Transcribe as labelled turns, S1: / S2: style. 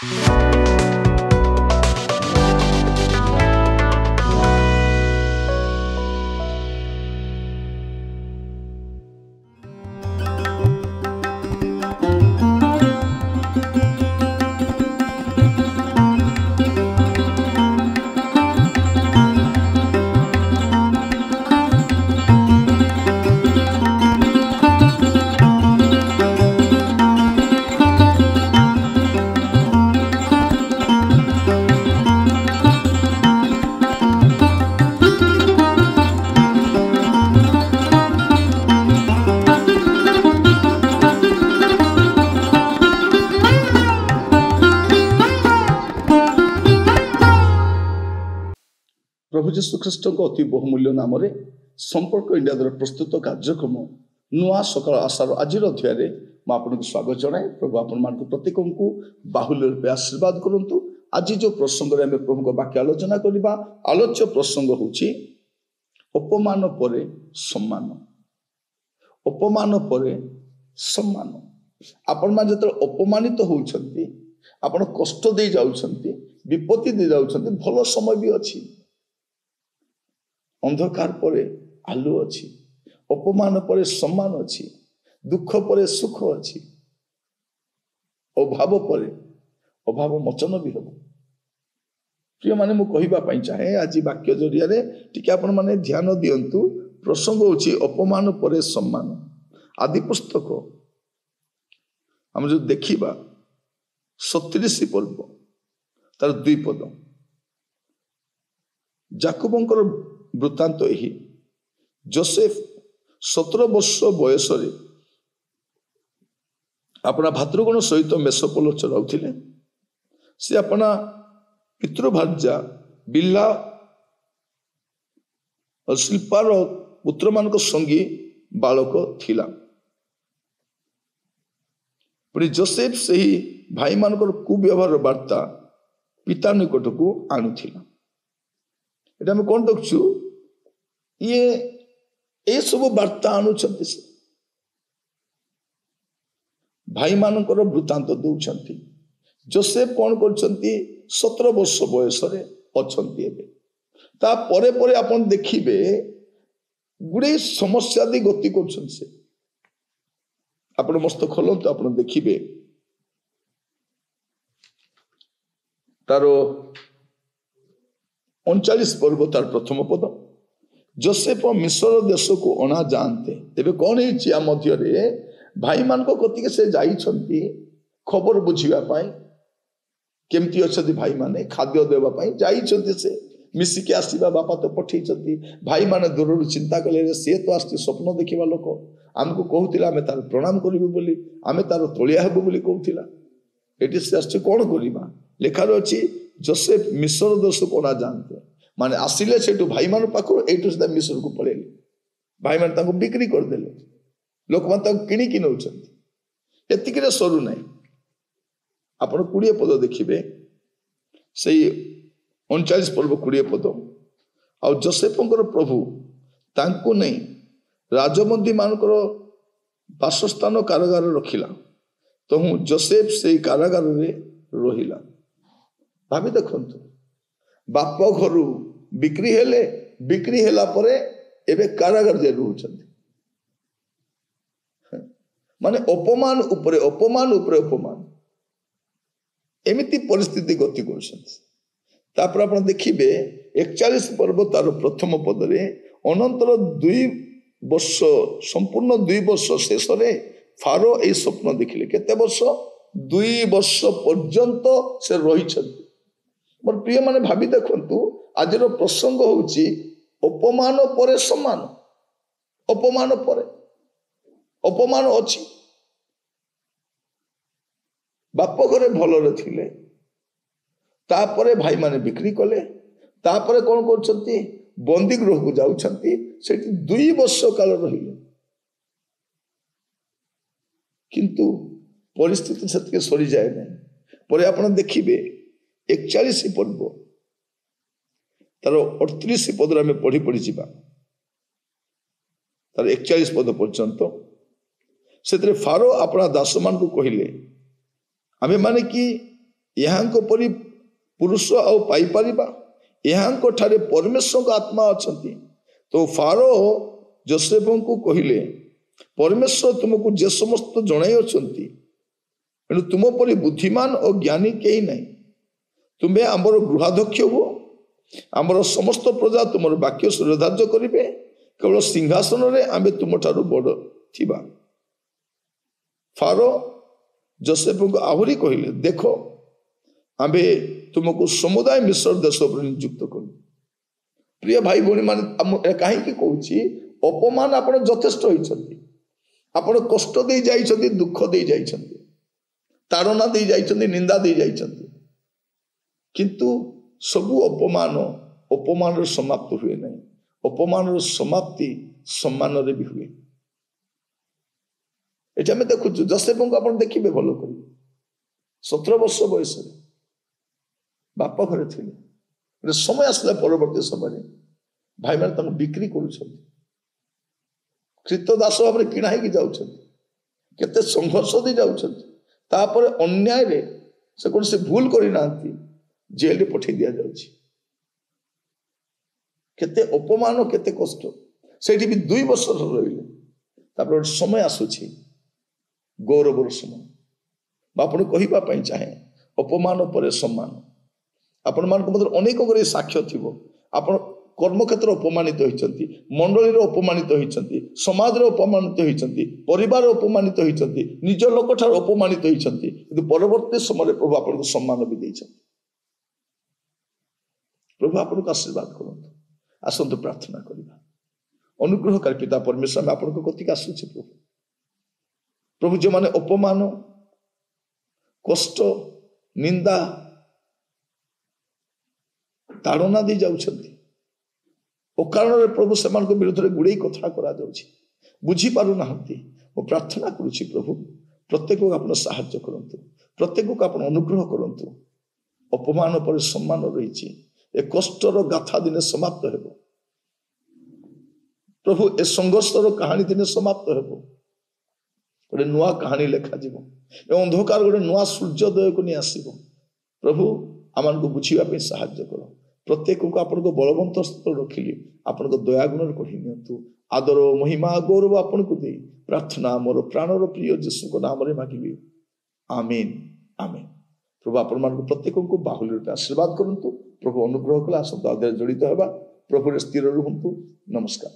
S1: प्रभु जीशु ख्रीष्ट अति बहुमूल्य नाम संपर्क इंडिया द्वारा प्रस्तुत कार्यक्रम नुआ सकाल आशार आज अध्याय मैं आपको स्वागत जनाए। प्रभु आपण मान प्रत्येक को बाहुल्य रूपे आशीर्वाद करूँ। आज जो प्रसंग में प्रभु को वाक्य आलोचना करवा आलोच्य प्रसंग होची अपमान परे सम्मान। अपमान परे सम्मान। आपण मान जत अपमानित होउछंती आपण कष्ट दे जाउछंती विपत्ति दे जाउछंती भल समय भी अछि अंधकार परे आलु अछि अपमान परे सम्मान अछि दुख परे सुख अछि अभाव परे अभाव मोचन भी हम। प्रिय माने मु कहिबा पई चाहे आज वाक्य जरिया रे टिके आपण माने ध्यान दियंतु। प्रसंग होछि अपमान परे सम्मान। आदि पुस्तक हम जो देखिबा 37 पर्व तार 2 पद जाकोबंकर वृत्तांत यही जोसेफ 17 वर्ष बयस अपना भातृगण सहित मेसोपोल चलाउथिले। से अपना पितृभार्या बिल्ला और शिल्पार पुत्र मान संगी बालक थिला। पुणी जोसेफ से ही भाई मान कुव्यवहार वार्ता पिता निकट को आणुथिला। एटा हम कौन देखु ये सब वार्ता आणुछंती से भाई मानकर वृत्तांत दौरान जोसेफ कौन करछंती 17 वर्ष बयस अच्छी ता परे परे आपण देखिबे गुड़े समस्या दी गति कर आपण मस्त खोलते आपण देखिबे तारो 39 पर्व तार प्रथम पद जोसेफ मिस्र देश को अणा जाते तेरे कौन है मध्य भाई मान कतिके से जाइछंती खबर बुझीबा केमती अच्छी भाई माने खाद्य देवाई जाइछंती से मिसिके आसीबा बापा तो पठेइछंती भाई माने दूर चिंता कले सी तो आसती स्वप्न देखा लोक आमको कहूला आम तार प्रणाम करूँ बोली आम तार तलिया हेबू बोली कहूला एटी से आस कौन करवा लेखार अच्छी जोसेफ मिस्र देश को ना जानते माने आसिले से भाई मान पाखु एटू सीधा मिस्र को पलैले भाई मान बिक्री करदे लोक मान किणिकी नौ एतिक सरू ना आप 20 पद देखिए से 39 पर्व 20 पद आ जोसेफर प्रभु तांको नहीं राजबंदी मानकर बासस्थान कारागार रखिला तो हूँ जोसेफ से कारागार रहिला। भाभी देखंतु बाप घर बिक्री हेला परे एबे कारागार जे रहउछंती माने अपमान उपरे अपमान एमिति परिस्थिति गति कर देखिए 41 पर्व तार प्रथम पदरे अनंतर 2 वर्ष संपूर्ण 2 वर्ष शेष फारो ए स्वप्न देखिले केते वर्ष 2 वर्ष पर्यंत से रही। मोर प्रिय माने भाभी देखंतु आज प्रसंग होउची अपमान परे सम्मान। अपमान परे अपमान अच्छी बाप घरे भलरे थिले तापरे भाई माने बिक्री कले तापरे कौन करछंती बंदी गृह को जाउछंती सेठी 2 वर्ष काल रहिले किंतु परिस्थिति सेतके सरी जाए नहीं। परे आपण देखिबे 41 पर्व तार 38 पद आम पढ़ी पढ़ी जावा तार 41 पद पर्यंत से फारो अपना दास मान को कहले आमे माने कि यहांको परि पुरुष आउ पाई परिबा यहांको ठारे परमेश्वर का आत्मा अछंती। तो फारो जोसेफ को कहिले परमेश्वर तुमको जे समस्त जणाई अछंती एणु तुम परि बुद्धिमान और ज्ञानी केही नहीं। तुम्हें आमर गृहाध्यक्ष हो आमर समस्त प्रजा तुम वाक्य श्रद्धार्य करेंगे केवल सिंहासन रे आमे तुम ठारू बड़ थिबा। फारो जोसेफ को आहुरी कहले देख आमे तुमको समुदाय मिस्र देश पर नियुक्त करूँ। प्रिय भाई भौणी मान कहीं कौची अपमान आप यथेष्ट होती आपण कष्ट दे जाइछन्ति दुख दे जाइछन्ति ताड़ना दे जाइछन्ति निंदा दे जाइछन्ति किंतु सबु अपमान समाप्त हुए नहीं। अपमान समाप्ति सम्मान रे भी हुए। ये आम देखु जोसेफ को आप देखिए भल कर 17 वर्ष बयस बाप घरे थे समय आसला परवर्ती समय भाई मैंने बिक्री कृत दास भाव में किणा होते संघर्ष दे जापर अन्याय से कौन से भूल करना जेल रे पठे दि जाउछि। केते अपमान केते कष्ट से भी 2 वर्ष रहिले समय आसुछि गौरवर समय आपण कहवाई चाहे अपमान पर सम्मान आपण मान मतलब अनेक गुरे साक्ष्य थी आपण कर्मक्षेत्र अपमानित होती मंडली अपमानित होती समाज अपमानित होती परिवार अपमानित होती निज लोक ठार अपमानित होती कि परवर्ती समय प्रभु आपको सम्मान भी देते। प्रभु आपको आशीर्वाद करंतु आसंतु प्रार्थना करवा अनुग्रहकारी पिता परमेश्वर में आपको कतिक आसुचे प्रभु प्रभु जो माने अपमान कष्ट निंदा ताड़ना दी जाउछन्ति अकारण प्रभु से विरोध में गुड़े कथा करा बुझी पारु नाहंती। मो प्रार्थना करुछि प्रभु प्रत्येक को आप साहाय्य करंतु प्रत्येक को आप अनुग्रह करंतु अपमान पर सम्मान रही ए कष्टर गाथा दिने समाप्त हेब प्रभु ए संघर्षर कहानी दिने समाप्त हेब गोटे नुआ कहानी लेखा जीव ए अंधकार गोटे नुआ सूर्योदय को नहीं आसब प्रभु आम को बुझापी साहाय्य कर प्रत्येक को आप बलवंत हस्त रखिली आप दयागुण कढ़ी नियंतु आदर महिमा गौरव आपन को दे प्रार्थना मोर प्राणर प्रिय जीशु को नाम मागिबी आमीन आमीन। प्रभु आपण प्रत्येक को बाहुल्य रूपे आशीर्वाद करंतु प्रभु अनुग्रह कला आसंत अध्याय जड़ित होगा प्रभु स्थिर रुहंतु। नमस्कार।